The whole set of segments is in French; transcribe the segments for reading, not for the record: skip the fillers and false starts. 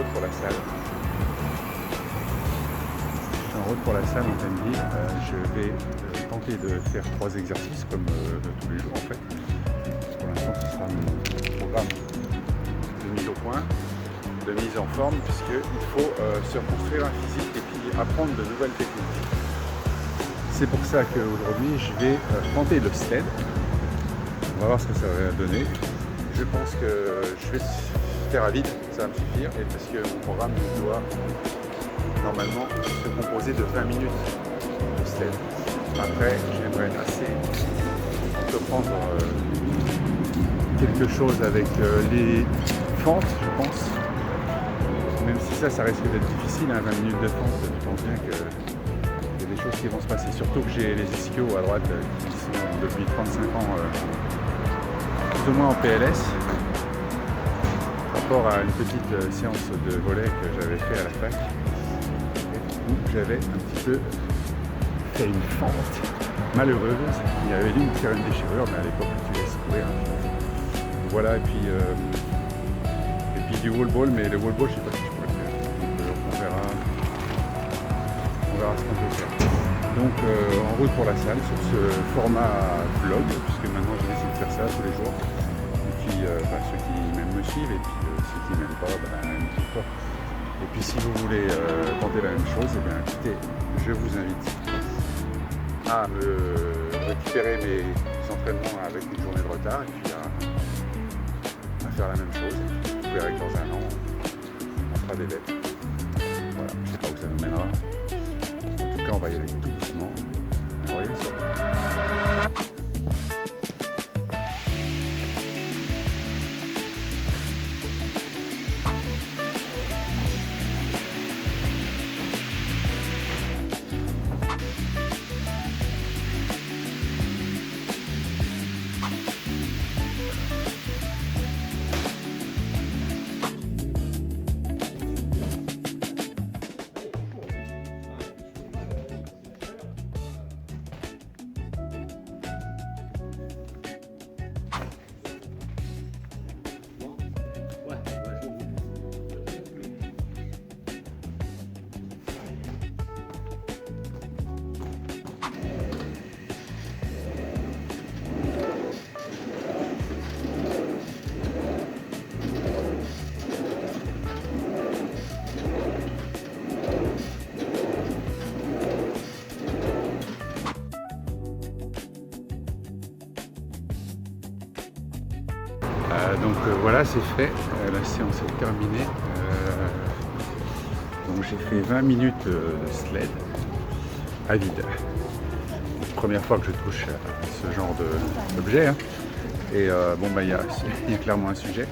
route pour la salle. Je suis en route pour la salle en pleine ville. Je vais tenter de faire 3 exercices comme tous les jours en fait. Pour l'instant, ce sera mon programme de mise au point, de mise en forme, puisqu'il faut se reconstruire un physique et puis apprendre de nouvelles techniques. C'est pour ça qu'aujourd'hui, je vais tenter le sled. On va voir ce que ça va donner. Je pense que je vais faire à vide, ça va me suffire, et parce que mon programme doit normalement se composer de 20 minutes de sled. Après, j'aimerais assez entreprendre quelque chose avec les fentes, je pense. Même si ça risque d'être difficile, hein, 20 minutes de fente, je pense bien qu'il y a des choses qui vont se passer. Surtout que j'ai les ischios à droite qui sont depuis 35 ans plus ou moins en PLS. Par rapport à une petite séance de volley que j'avais fait à la fac, où j'avais un petit peu fait une fente malheureuse. Il avait dû me faire une déchirure, mais à l'époque tu laisses courir. Voilà, et puis du wall ball, mais le wall ball je sais pas si je pourrais le faire. Donc on verra ce qu'on peut faire. Donc en route pour la salle sur ce format vlog, puisque maintenant je vais essayer de faire ça tous les jours. Et puis ceux qui m'aiment me suivent, et puis ceux qui m'aiment pas, ne suivent pas. Et puis si vous voulez tenter la même chose, eh bien écoutez, je vous invite à me récupérer mes entraînements avec une journée de retard, et puis à faire la même chose. Vous verrez que dans un an, on fera des bêtes. Voilà, je ne sais pas où ça nous mènera. En tout cas, on va y aller tout doucement. On va y aller sur. Donc voilà, c'est fait, la séance est terminée. Donc j'ai fait 20 minutes de sled à vide. Première fois que je touche à ce genre d'objet. Hein. Et bon, il y a clairement un sujet.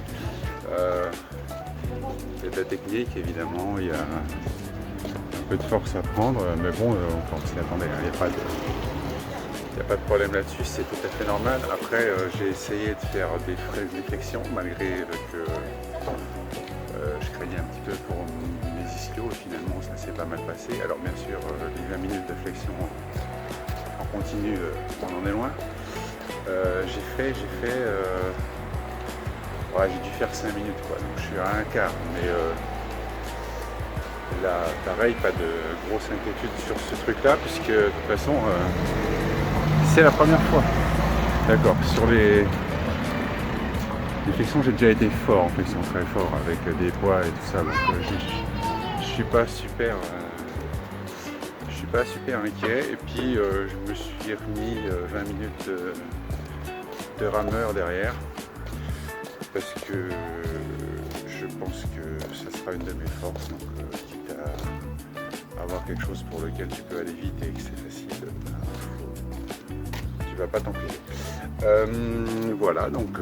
Il y a de la technique, évidemment, il y a un peu de force à prendre, mais bon, on s'y attendait, il n'y a pas de problème là-dessus, c'est tout à fait normal. Après, j'ai essayé de faire des flexions, malgré que je craignais un petit peu pour mes ischios, et finalement ça s'est pas mal passé. Alors bien sûr, les 20 minutes de flexion en continu, on en est loin. J'ai dû faire 5 minutes, quoi, donc je suis à un quart, mais là, pareil, pas de grosse inquiétude sur ce truc-là, puisque de toute façon, c'est la première fois. D'accord, sur les flexions, j'ai déjà été fort en flexion, très fort, avec des poids et tout ça, donc je suis pas super inquiet. Et puis je me suis remis 20 minutes de rameur derrière, parce que je pense que ça sera une de mes forces, donc quitte à avoir quelque chose pour lequel tu peux aller vite et que c'est facile, tu vas pas t'en priver. Voilà, donc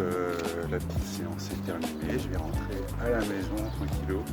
la petite séance est terminée, je vais rentrer à la maison tranquillo.